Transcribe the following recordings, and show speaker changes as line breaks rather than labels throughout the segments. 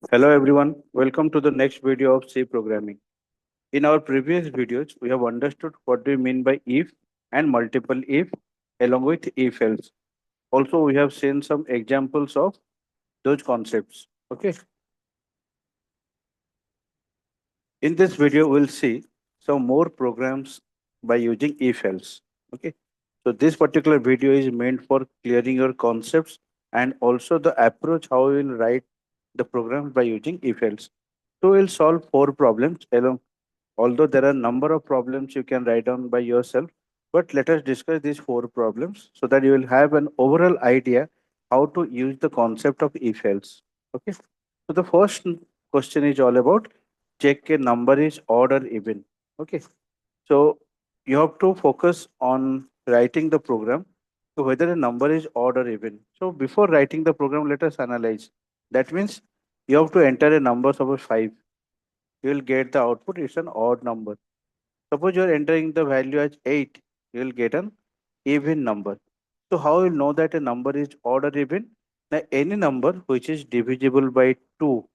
Hello everyone, welcome to the next video of C programming. In our previous videos, we have understood what we mean by if and multiple if along with if else. Also, we have seen some examples of those concepts. Okay. In this video, we'll see some more programs by using if else. Okay. So this particular video is meant for clearing your concepts and also the approach how we will write the programs by using if else. So we'll solve four problems along. Although there are number of problems you can write down by yourself, but let us discuss these four problems so that you will have an overall idea how to use the concept of if else. Okay. So the first question is all about check a number is odd or even. Okay. So you have to focus on writing the program to whether a number is odd or even. So before writing the program, let us analyze. That means you have to enter a number, suppose 5. You will get the output is an odd number. Suppose you are entering the value as 8, you will get an even number. So how you know that a number is odd or even? Now any number which is divisible by 2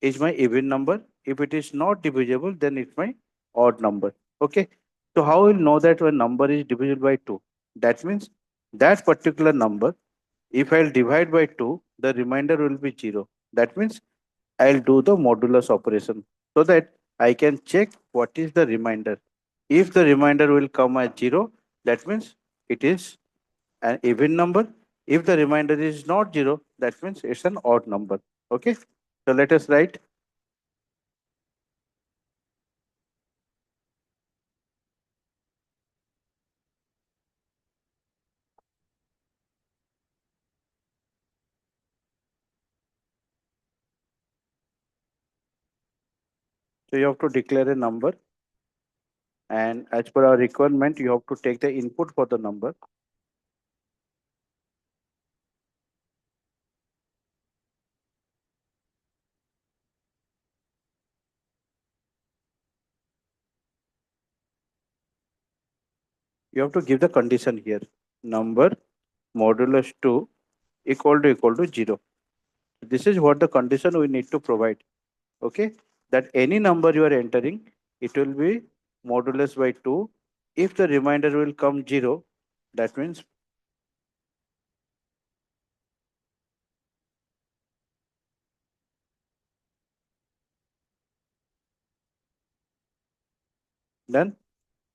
is my even number. If it is not divisible, then it's my odd number. Okay. So how will know that a number is divisible by 2? That means that particular number, if I'll divide by 2, the remainder will be 0. That means I'll do the modulus operation so that I can check what is the remainder. If the remainder will come as 0, that means it is an even number. If the remainder is not 0, that means it's an odd number. Okay. So let us write. So you have to declare a number, and as per our requirement, you have to take the input for the number. You have to give the condition here. Number modulus 2 equal to 0. This is what the condition we need to provide. Okay, that any number you are entering, it will be modulus by 2. If the remainder will come 0, that means done.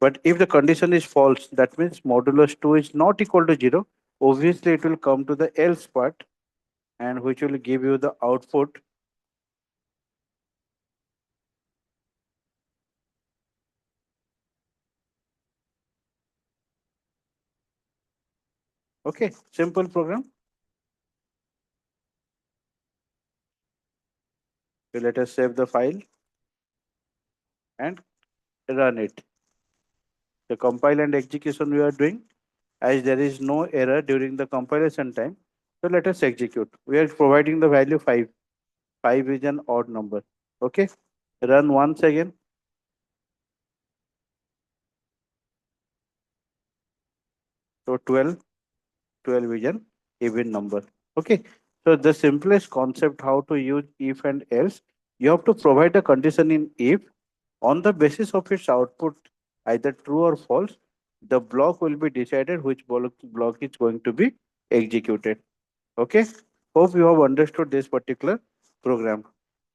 But if the condition is false, that means modulus 2 is not equal to 0. Obviously it will come to the else part, and which will give you the output. Okay, simple program. So let us save the file and run it. The compile and execution we are doing, as there is no error during the compilation time. So let us execute. We are providing the value 5. 5 is an odd number. Okay. Run once again. So 12. 12 is an even number. Okay. So the simplest concept how to use if and else, you have to provide a condition in if. On the basis of its output, either true or false, the block will be decided which block is going to be executed. Okay. Hope you have understood this particular program.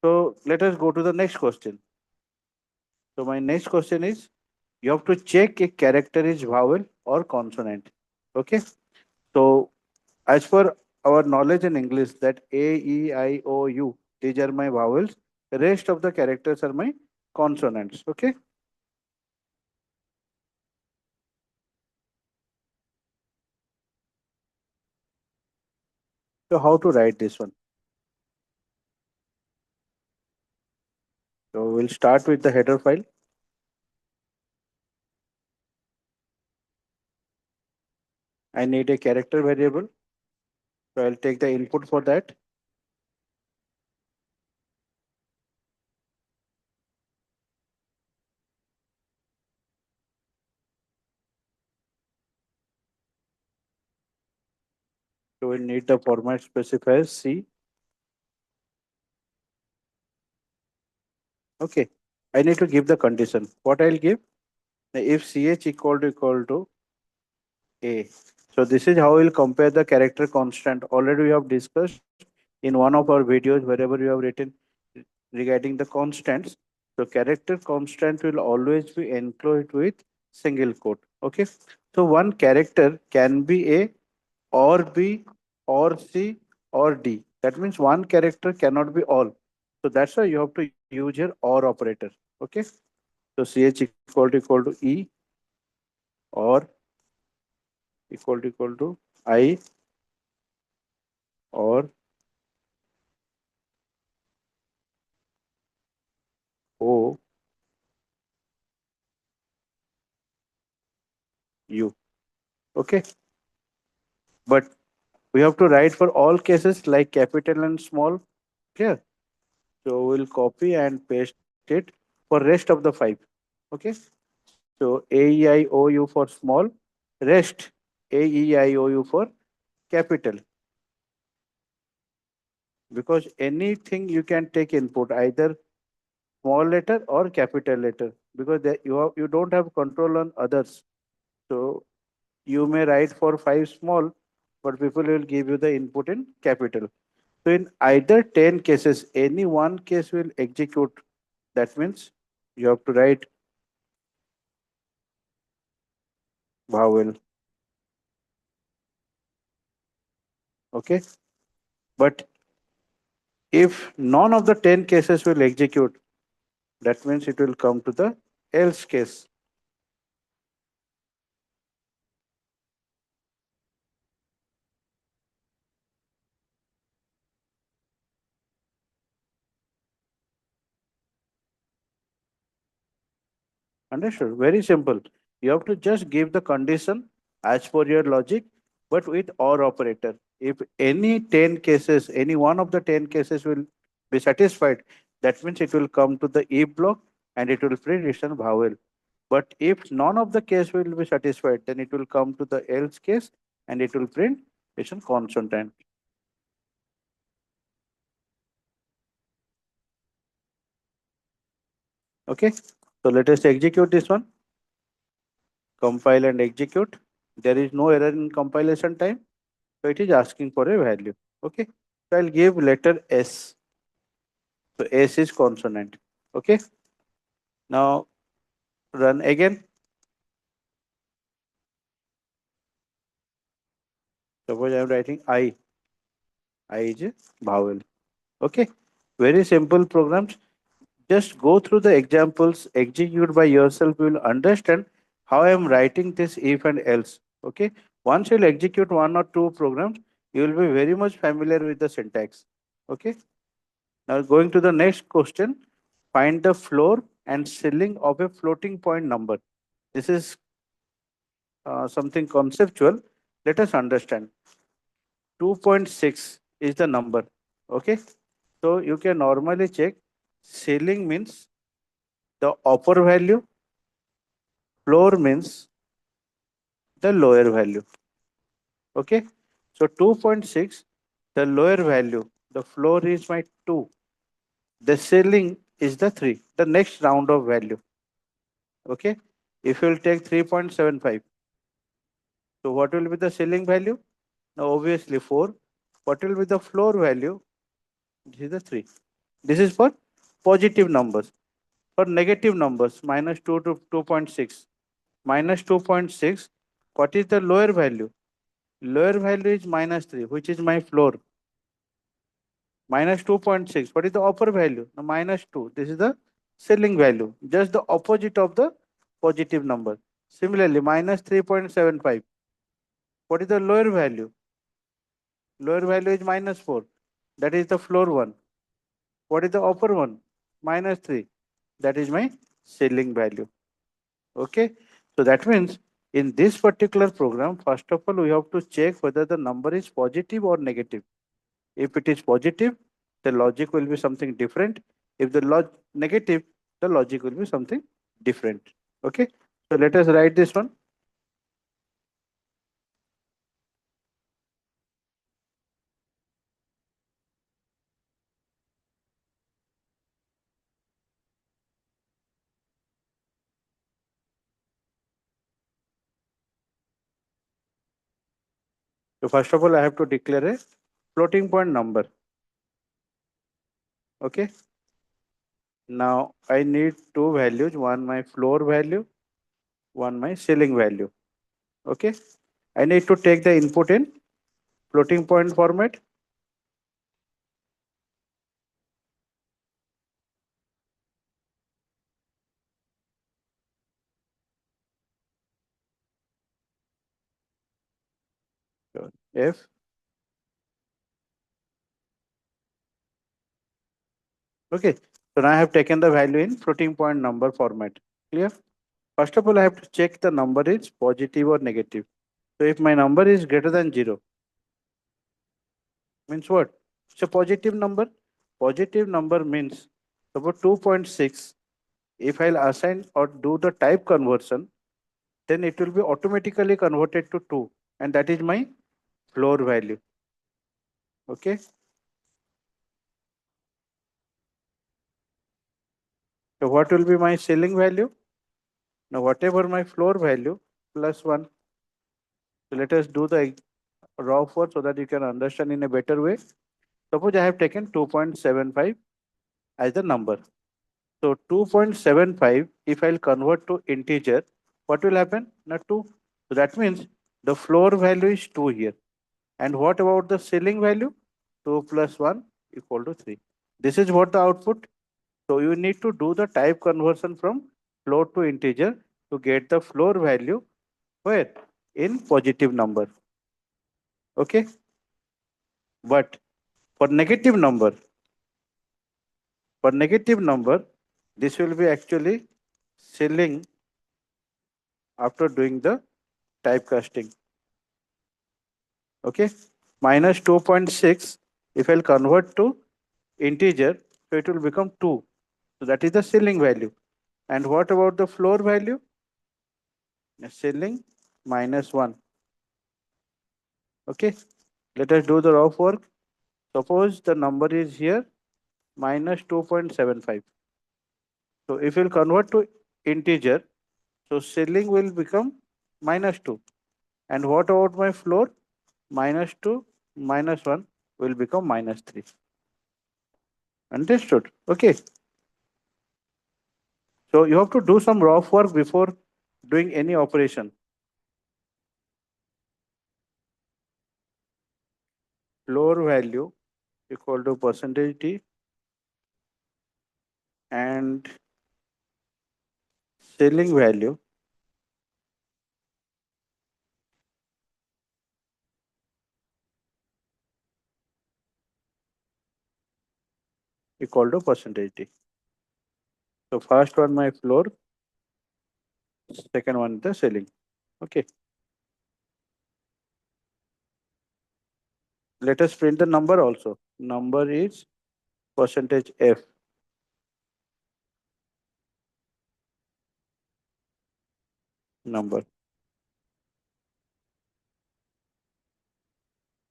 So let us go to the next question. So my next question is, you have to check a character is vowel or consonant. Okay. So as per our knowledge in English, that A, E, I, O, U, these are my vowels. The rest of the characters are my consonants. Okay. So how to write this one? So we'll start with the header file. I need a character variable. So I'll take the input for that. So we'll need the format specifier C. Okay. I need to give the condition. What I'll give? If ch equal to a. So this is how we'll compare the character constant. Already we have discussed in one of our videos wherever you have written regarding the constants. So character constant will always be enclosed with single quote. Okay. So one character can be a or b or c or d. That means one character cannot be all. So that's why you have to use your or operator. Okay. So ch equal to e or equal to I or O U. Okay. But we have to write for all cases like capital and small. Clear? So we'll copy and paste it for rest of the five. Okay. So A E I O U for small, rest A E I O U for capital. Because anything you can take input either small letter or capital letter because you don't have control on others. So you may write for five small, but people will give you the input in capital. So in either 10 cases, any one case will execute. That means you have to write vowel. Okay. But if none of the 10 cases will execute, that means it will come to the else case. Understood? Very simple. You have to just give the condition as per your logic, but with or operator. If any 10 cases, any one of the 10 cases will be satisfied, that means it will come to the if block and it will print return vowel. But if none of the case will be satisfied, then it will come to the else case and it will print return consonant. Okay. So let us execute this one. Compile and execute. There is no error in compilation time. So it is asking for a value. Okay. So I'll give letter S. So S is consonant. Okay. Now run again. Suppose I am writing I. I is a vowel. Okay. Very simple programs. Just go through the examples, execute by yourself. You will understand how I am writing this if and else. Okay. Once you'll execute one or two programs, you will be very much familiar with the syntax. Okay. Now going to the next question, find the floor and ceiling of a floating point number. This is something conceptual. Let us understand. 2.6 is the number. Okay. So you can normally check ceiling means the upper value, floor means the lower value. Okay. So 2.6, the lower value, the floor is my 2. The ceiling is the 3, the next round of value. Okay. If you will take 3.75, so what will be the ceiling value? Now obviously 4. What will be the floor value? This is the 3. This is for positive numbers. For negative numbers, minus 2 to 2.6. Minus 2.6, what is the lower value? Lower value is minus 3, which is my floor. Minus 2.6, what is the upper value? Now minus 2, this is the ceiling value. Just the opposite of the positive number. Similarly, minus 3.75, what is the lower value? Lower value is minus 4. That is the floor one. What is the upper one? Minus 3. That is my ceiling value. Okay. So that means in this particular program, first of all, we have to check whether the number is positive or negative. If it is positive, the logic will be something different. If the negative, the logic will be something different. Okay. So let us write this one. So first of all, I have to declare a floating point number. Okay. Now I need two values, one my floor value, one my ceiling value. Okay. I need to take the input in floating point format. So F. Okay. So now I have taken the value in floating point number format. Clear? First of all, I have to check the number is positive or negative. So if my number is greater than 0, means what? It's a positive number. Positive number means about 2.6. If I'll assign or do the type conversion, then it will be automatically converted to 2. And that is my floor value. Okay. So what will be my ceiling value? Now whatever my floor value plus 1. So let us do the raw for so that you can understand in a better way. Suppose I have taken 2.75 as the number. So 2.75, if I'll convert to integer, what will happen? Now 2. So that means the floor value is 2 here. And what about the ceiling value? 2 plus 1 equal to 3. This is what the output. So you need to do the type conversion from float to integer to get the floor value where? In positive number. Okay. But for negative number, this will be actually ceiling after doing the typecasting. Okay. Minus 2.6, if I'll convert to integer, so it will become 2. So that is the ceiling value. And what about the floor value? Ceiling minus 1. Okay. Let us do the raw work. Suppose the number is here minus 2.75. So if we'll convert to integer, so ceiling will become minus 2. And what about my floor? Minus 2 minus 1 will become minus 3. Understood? Okay. So you have to do some raw work before doing any operation. Floor value equal to percentage T and ceiling value equal to percentage T. So first one my floor, second one the ceiling. Okay. Let us print the number also. Number is percentage F. Number.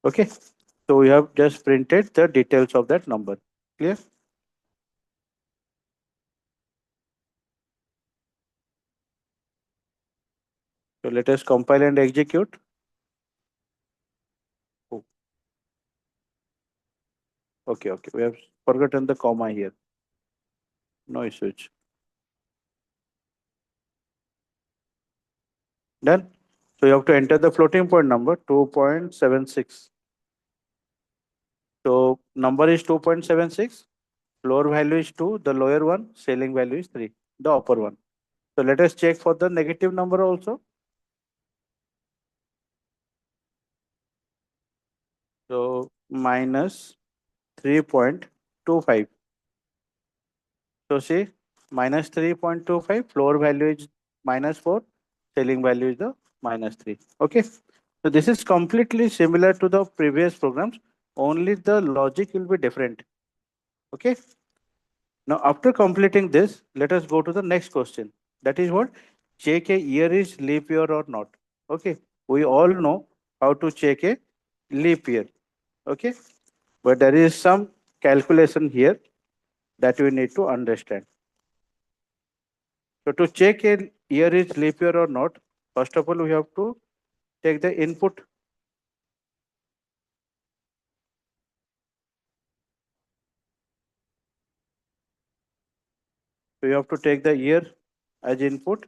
Okay. So we have just printed the details of that number. Clear? So let us compile and execute. Oh, okay, okay. We have forgotten the comma here. No issues. Done. So you have to enter the floating point number 2.76. So number is 2.76. Floor value is 2. The lower one, ceiling value is 3. The upper one. So let us check for the negative number also. So minus 3.25. So see minus 3.25, floor value is minus 4, ceiling value is the minus 3. Okay. So this is completely similar to the previous programs, only the logic will be different. Okay. Now after completing this, let us go to the next question. That is what? Check a year is leap year or not. Okay. We all know how to check a leap year. Okay. But there is some calculation here that we need to understand. So to check a year is leap year or not, first of all, we have to take the input. So you have to take the year as input.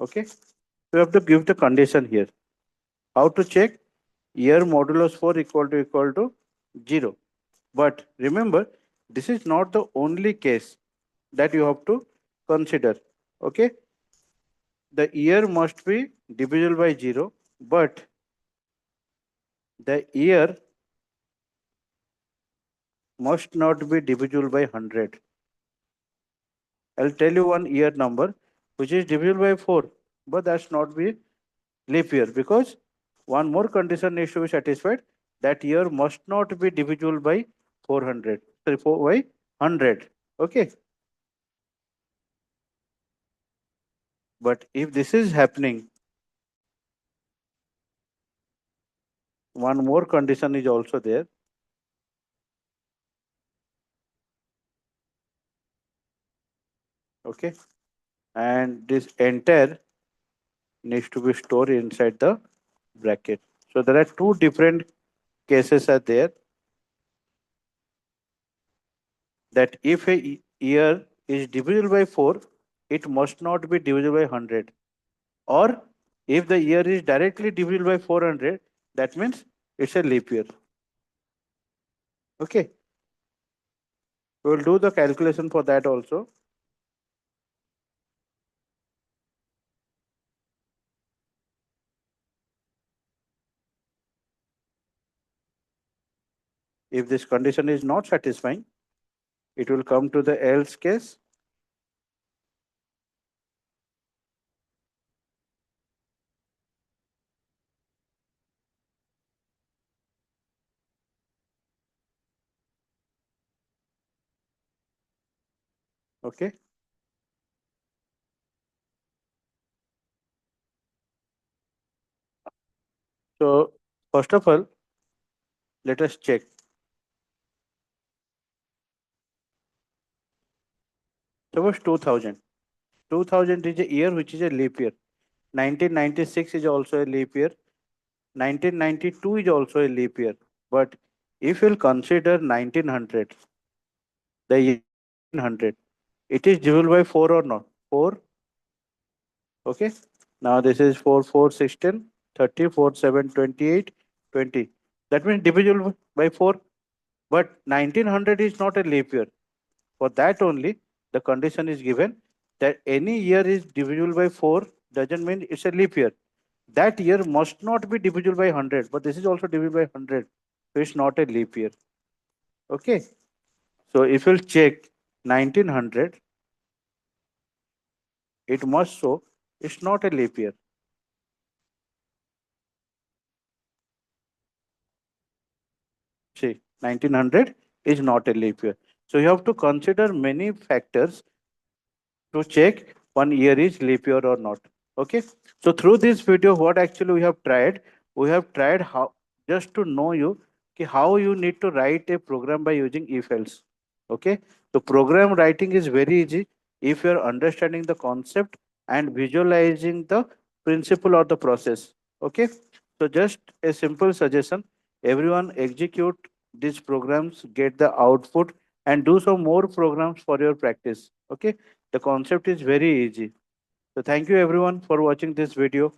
Okay. So you have to give the condition here. How to check? Year modulus 4 equal to 0. But remember, this is not the only case that you have to consider. Okay. The year must be divisible by 0, but the year must not be divisible by 100. I'll tell you one year number which is divisible by 4, but that's not be leap year, because one more condition needs to be satisfied. That year must not be divisible by 400. Sorry, 4 by 100. Okay. But if this is happening, one more condition is also there. Okay. And this entire needs to be stored inside the bracket. So there are two different cases are there, that if a year is divisible by 4, it must not be divisible by 100. Or if the year is directly divisible by 400, that means it's a leap year. Okay. We will do the calculation for that also. If this condition is not satisfying, it will come to the else case. Okay. So first of all, let us check. Suppose 2000. 2000 is a year which is a leap year. 1996 is also a leap year. 1992 is also a leap year. But if you'll consider 1900, the year 1900, it is divisible by 4 or not? 4. Okay. Now this is 4, 4, 16, 30, 4, 7, 28, 20. That means divisible by 4. But 1900 is not a leap year. For that only, the condition is given that any year is divisible by 4 doesn't mean it's a leap year. That year must not be divisible by 100, but this is also divisible by 100. So it's not a leap year. Okay. So if you'll check 1900, it must show it's not a leap year. See, 1900 is not a leap year. So you have to consider many factors to check one year is leap year or not. Okay. So through this video, what actually we have tried how just to know you how you need to write a program by using if else. Okay. So program writing is very easy if you're understanding the concept and visualizing the principle or the process. Okay. So just a simple suggestion, everyone execute these programs, get the output and do some more programs for your practice. Okay. The concept is very easy. So thank you everyone for watching this video.